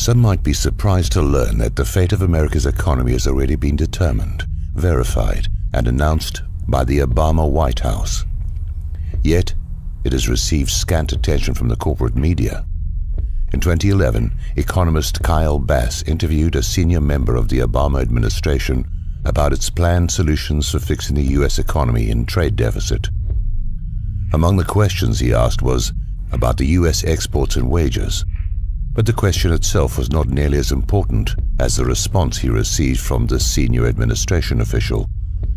Some might be surprised to learn that the fate of America's economy has already been determined, verified, and announced by the Obama White House. Yet, it has received scant attention from the corporate media. In 2011, economist Kyle Bass interviewed a senior member of the Obama administration about its planned solutions for fixing the U.S. economy and trade deficit. Among the questions he asked was about the U.S. exports and wages. But the question itself was not nearly as important as the response he received from this senior administration official.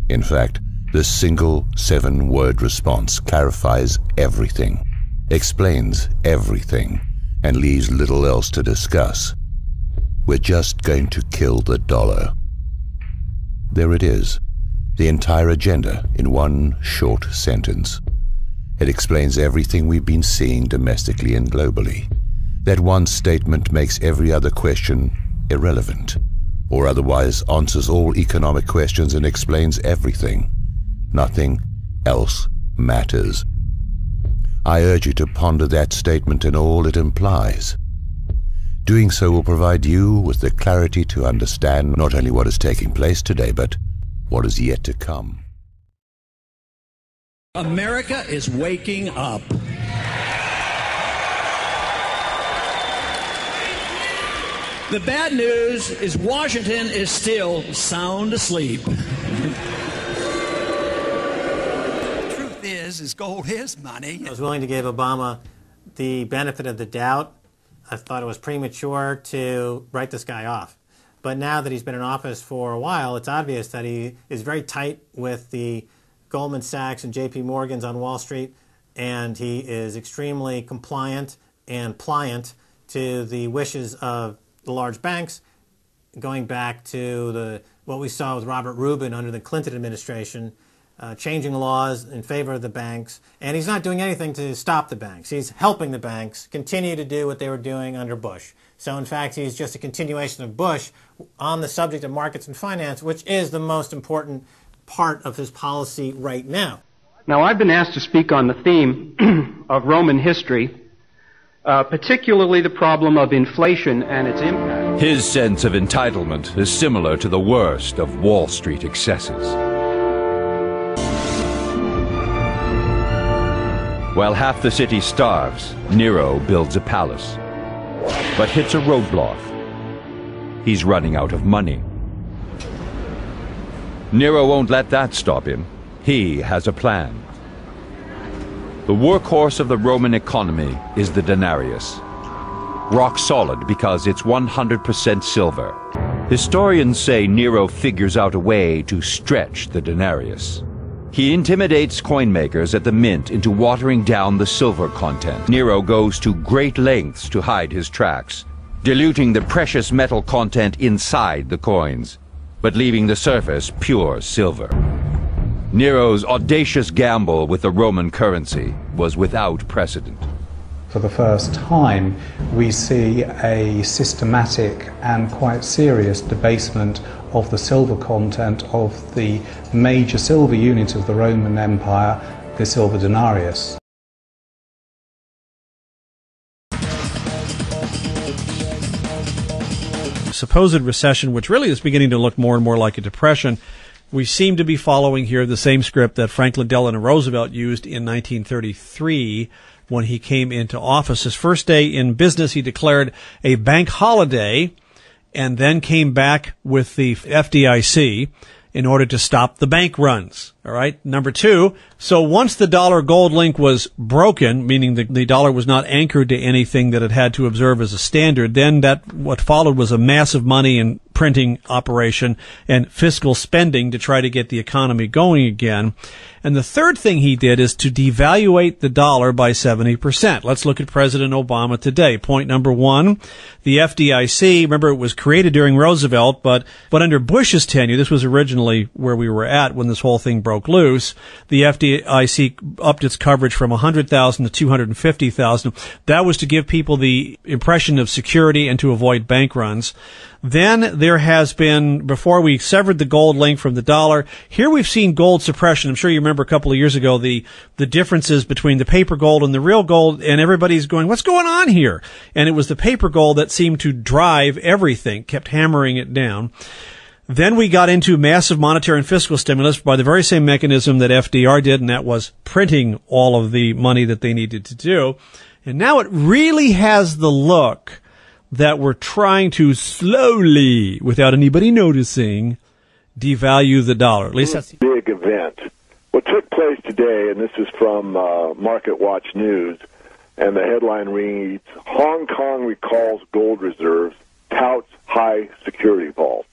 In fact, this single 7-word response clarifies everything, explains everything, and leaves little else to discuss. We're just going to kill the dollar. There it is, the entire agenda in one short sentence. It explains everything we've been seeing domestically and globally. That one statement makes every other question irrelevant, or otherwise answers all economic questions and explains everything. Nothing else matters. I urge you to ponder that statement and all it implies. Doing so will provide you with the clarity to understand not only what is taking place today, but what is yet to come. America is waking up. The bad news is Washington is still sound asleep. Is gold is money. I was willing to give Obama the benefit of the doubt. I thought it was premature to write this guy off. But now that he's been in office for a while, it's obvious that he is very tight with the Goldman Sachs and JP Morgans on Wall Street, and he is extremely compliant and pliant to the wishes of the large banks, going back to what we saw with Robert Rubin under the Clinton administration, changing laws in favor of the banks, and he's not doing anything to stop the banks. He's helping the banks continue to do what they were doing under Bush. So in fact, he's just a continuation of Bush on the subject of markets and finance, which is the most important part of his policy right now. Now, I've been asked to speak on the theme of Roman history, particularly the problem of inflation and its impact. His sense of entitlement is similar to the worst of Wall Street excesses. While half the city starves, Nero builds a palace, but hits a roadblock. He's running out of money. Nero won't let that stop him. He has a plan. The workhorse of the Roman economy is the denarius. Rock solid because it's 100% silver. Historians say Nero figures out a way to stretch the denarius. He intimidates coin makers at the mint into watering down the silver content. Nero goes to great lengths to hide his tracks, diluting the precious metal content inside the coins, but leaving the surface pure silver. Nero's audacious gamble with the Roman currency was without precedent. For the first time, we see a systematic and quite serious debasement of the silver content of the major silver unit of the Roman Empire, the silver denarius. Supposed recession, which really is beginning to look more and more like a depression, we seem to be following here the same script that Franklin Delano Roosevelt used in 1933 when he came into office. His first day in business, he declared a bank holiday and then came back with the FDIC in order to stop the bank runs. All right. Number two, so once the dollar gold link was broken, meaning the dollar was not anchored to anything that it had to observe as a standard, then what followed was a massive money and printing operation and fiscal spending to try to get the economy going again. And the third thing he did is to devaluate the dollar by 70%. Let's look at President Obama today. Point number one, the FDIC, remember it was created during Roosevelt, but under Bush's tenure, this was originally where we were at when this whole thing broke broke loose. The FDIC upped its coverage from 100,000 to 250,000. That was to give people the impression of security and to avoid bank runs. Then there has been, before we severed the gold link from the dollar, here we've seen gold suppression. I'm sure you remember a couple of years ago the differences between the paper gold and the real gold, and everybody's going, what's going on here? And it was the paper gold that seemed to drive everything, kept hammering it down. Then we got into massive monetary and fiscal stimulus by the very same mechanism that FDR did, and that was printing all of the money that they needed to do. And now it really has the look that we're trying to slowly, without anybody noticing, devalue the dollar. At least that's a big event. What took place today, and this is from Market Watch News, and the headline reads, Hong Kong recalls gold reserves, touts high security vault.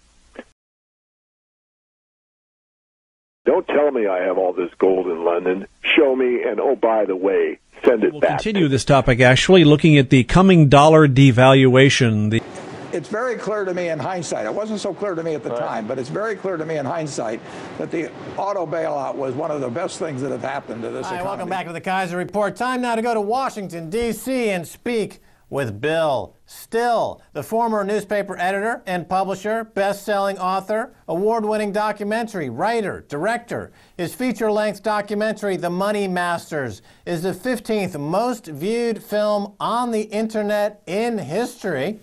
Don't tell me I have all this gold in London. Show me, and oh, by the way, send it back. We'll continue this topic, actually, looking at the coming dollar devaluation. It's very clear to me in hindsight. It wasn't so clear to me at the time, but it's very clear to me in hindsight that the auto bailout was one of the best things that have happened to this economy. Welcome back to the Keiser Report. Time now to go to Washington, D.C. and speak with Bill Still, the former newspaper editor and publisher, best-selling author, award-winning documentary writer, director. His feature-length documentary, The Money Masters, is the 15th most viewed film on the internet in history.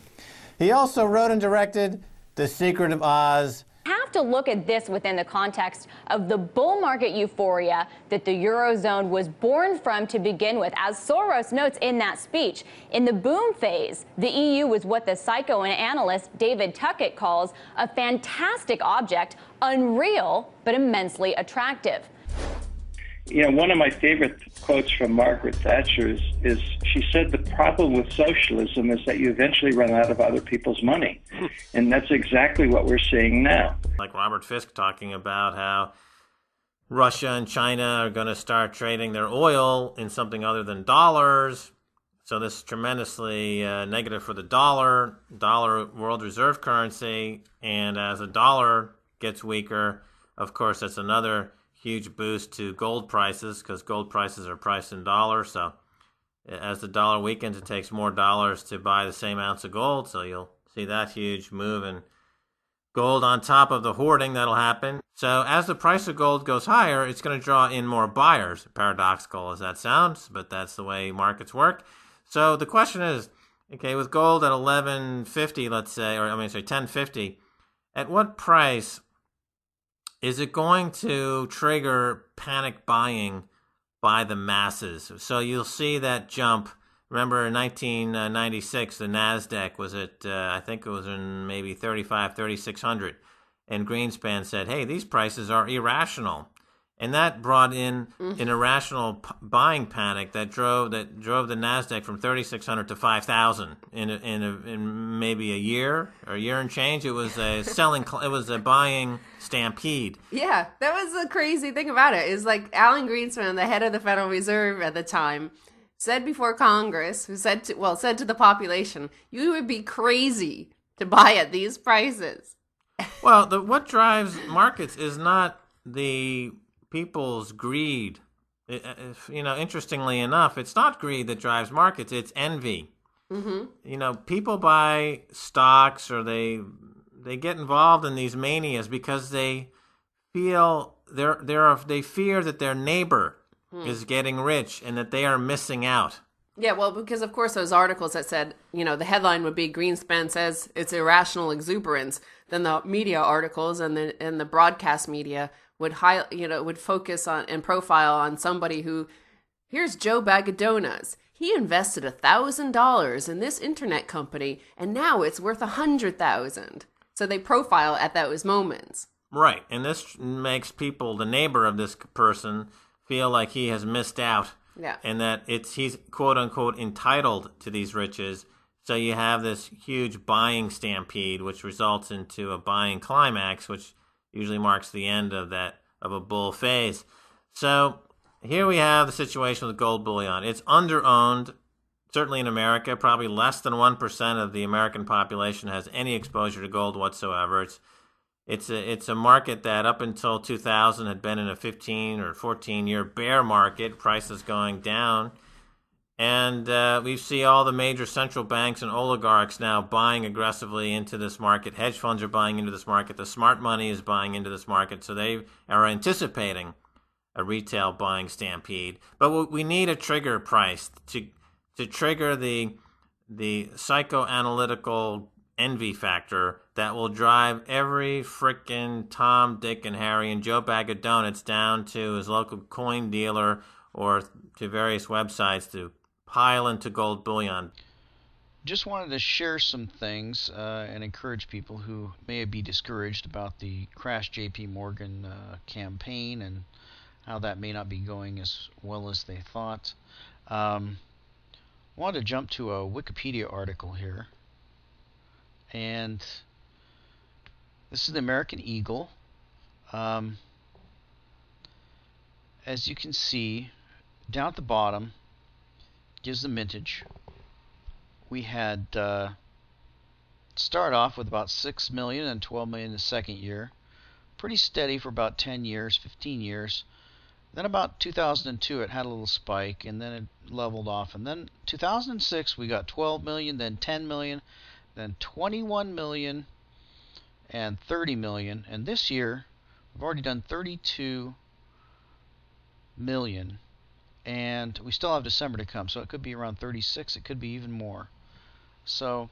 He also wrote and directed The Secret of Oz. Have to look at this within the context of the bull market euphoria that the Eurozone was born from to begin with. As Soros notes in that speech, in the boom phase, the EU was what the psychoanalyst David Tuckett calls a fantastic object, unreal but immensely attractive. You know, one of my favorite quotes from Margaret Thatcher is she said the problem with socialism is that you eventually run out of other people's money. And that's exactly what we're seeing now. Like Robert Fisk talking about how Russia and China are going to start trading their oil in something other than dollars. So this is tremendously negative for the dollar world reserve currency. And as the dollar gets weaker, of course, that's another huge boost to gold prices because gold prices are priced in dollars. So as the dollar weakens, it takes more dollars to buy the same ounce of gold. So you'll see that huge move in gold on top of the hoarding that'll happen. So as the price of gold goes higher, it's going to draw in more buyers. Paradoxical as that sounds, but that's the way markets work. So the question is, okay, with gold at 1150, let's say, or 1050, at what price is it going to trigger panic buying by the masses? So you'll see that jump. Remember in 1996, the NASDAQ was at, I think it was in maybe 3,600. And Greenspan said, hey, these prices are irrational. And that brought in an irrational buying panic that drove the NASDAQ from 3,600 to 5,000 in maybe a year or a year and change. It was a buying stampede. Yeah, that was the crazy thing about it. Is like Alan Greenspan, the head of the Federal Reserve at the time, said before Congress, said to the population, you would be crazy to buy at these prices. Well, what drives markets is not the people's greed. Interestingly enough, it's not greed that drives markets, it's envy. Mm-hmm. People buy stocks or they get involved in these manias because they feel they fear that their neighbor is getting rich and that they are missing out. Yeah, well, because of course those articles that said, the headline would be Greenspan says it's irrational exuberance. Then the media articles and the broadcast media would would focus on and profile on somebody who, here's Joe Bag of Donuts. He invested $1,000 in this internet company, and now it's worth $100,000. So they profile at those moments. Right, and this makes people, the neighbor of this person, feel like he has missed out. Yeah. And that he's quote unquote entitled to these riches. So you have this huge buying stampede, which results into a buying climax, which usually marks the end of a bull phase. So here we have the situation with gold bullion. It's underowned, certainly in America. Probably less than 1% of the American population has any exposure to gold whatsoever. It's It's a market that up until 2000 had been in a 15 or 14-year bear market, prices going down. And we see all the major central banks and oligarchs now buying aggressively into this market. Hedge funds are buying into this market. The smart money is buying into this market. So they are anticipating a retail buying stampede. But we need a trigger price to trigger the psychoanalytical envy factor that will drive every frickin' Tom, Dick, and Harry and Joe Bag of Donuts down to his local coin dealer or to various websites to pile into gold bullion. Just wanted to share some things and encourage people who may be discouraged about the Crash JP Morgan campaign and how that may not be going as well as they thought. Wanted to jump to a Wikipedia article here. And this is the American Eagle. As you can see, down at the bottom, gives the mintage. We had start off with about 6 million and 12 million the second year. Pretty steady for about 10 years, 15 years. Then about 2002 it had a little spike, and then it leveled off. And then 2006 we got 12 million, then 10 million, then 21 million, and 30 million. And this year we've already done 32 million. And we still have December to come, so it could be around 36. It could be even more. So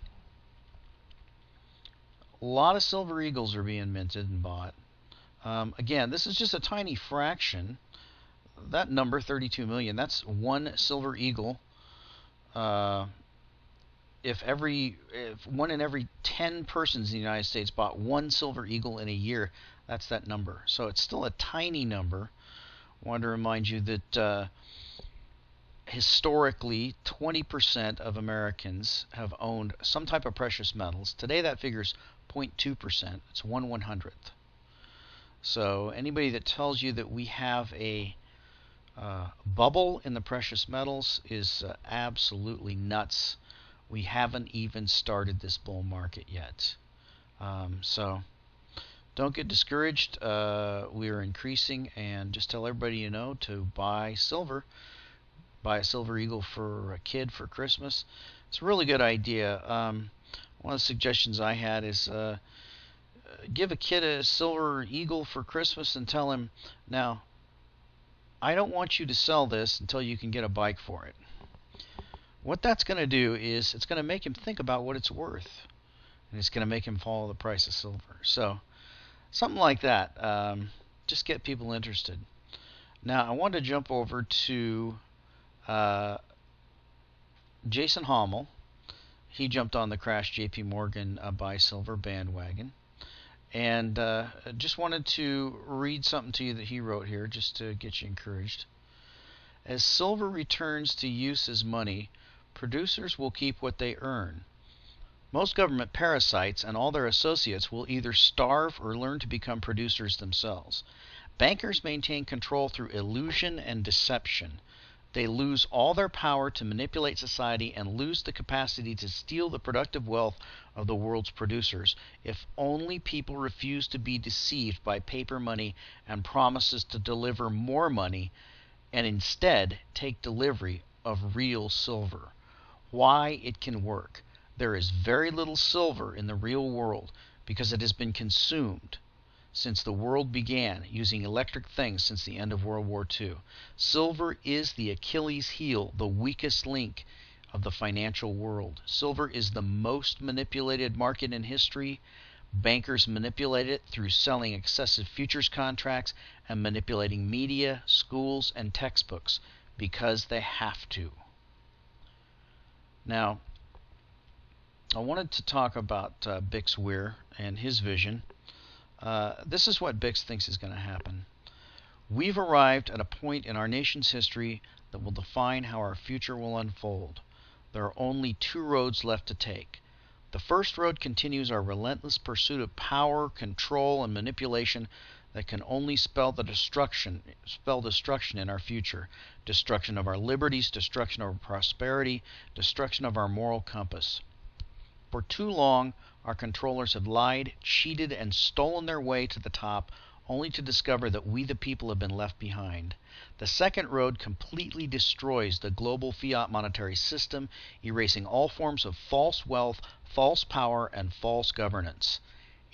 a lot of Silver Eagles are being minted and bought. Again, this is just a tiny fraction. That number, 32 million, that's one Silver Eagle. If one in every 10 persons in the United States bought one Silver Eagle in a year, that's that number. So it's still a tiny number. I want to remind you that historically, 20% of Americans have owned some type of precious metals. Today that figure's 0.2%. It's 1/100th. So anybody that tells you that we have a bubble in the precious metals is absolutely nuts. We haven't even started this bull market yet. So don't get discouraged. We are increasing, and just tell everybody you know to buy silver. Buy a Silver Eagle for a kid for Christmas. It's a really good idea. One of the suggestions I had is give a kid a Silver Eagle for Christmas and tell him, now, I don't want you to sell this until you can get a bike for it. What that's going to do is it's going to make him think about what it's worth, and it's going to make him follow the price of silver. So something like that. Just get people interested. Now I want to jump over to Jason Hommel. He jumped on the Crash JP Morgan buy silver bandwagon, and just wanted to read something to you that he wrote here just to get you encouraged. As silver returns to use as money, producers will keep what they earn. Most government parasites and all their associates will either starve or learn to become producers themselves. Bankers maintain control through illusion and deception. They lose all their power to manipulate society and lose the capacity to steal the productive wealth of the world's producers. If only people refuse to be deceived by paper money and promises to deliver more money, and instead take delivery of real silver. Why it can work. There is very little silver in the real world because it has been consumed since the world began using electric things since the end of World War II. Silver is the Achilles heel, the weakest link of the financial world. Silver is the most manipulated market in history. Bankers manipulate it through selling excessive futures contracts and manipulating media, schools, and textbooks because they have to. Now, I wanted to talk about Bix Weir and his vision. This is what Bix thinks is going to happen. We've arrived at a point in our nation's history that will define how our future will unfold. There are only two roads left to take. The first road continues our relentless pursuit of power, control, and manipulation that can only spell destruction in our future. Destruction of our liberties, destruction of our prosperity, destruction of our moral compass. For too long, our controllers have lied, cheated, and stolen their way to the top, only to discover that we the people have been left behind. The second road completely destroys the global fiat monetary system, erasing all forms of false wealth, false power, and false governance.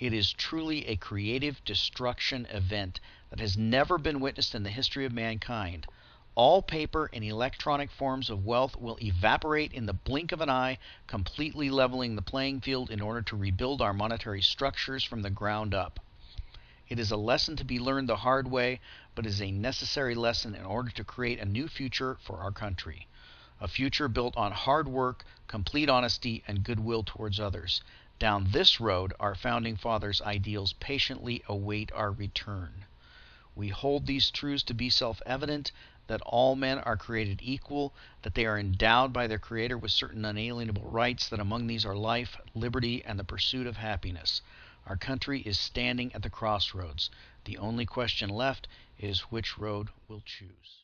It is truly a creative destruction event that has never been witnessed in the history of mankind. All paper and electronic forms of wealth will evaporate in the blink of an eye, completely leveling the playing field in order to rebuild our monetary structures from the ground up. It is a lesson to be learned the hard way, but is a necessary lesson in order to create a new future for our country. A future built on hard work, complete honesty, and goodwill towards others. Down this road, our Founding Fathers' ideals patiently await our return. We hold these truths to be self-evident, that all men are created equal, that they are endowed by their Creator with certain unalienable rights, that among these are life, liberty, and the pursuit of happiness. Our country is standing at the crossroads. The only question left is which road we'll choose.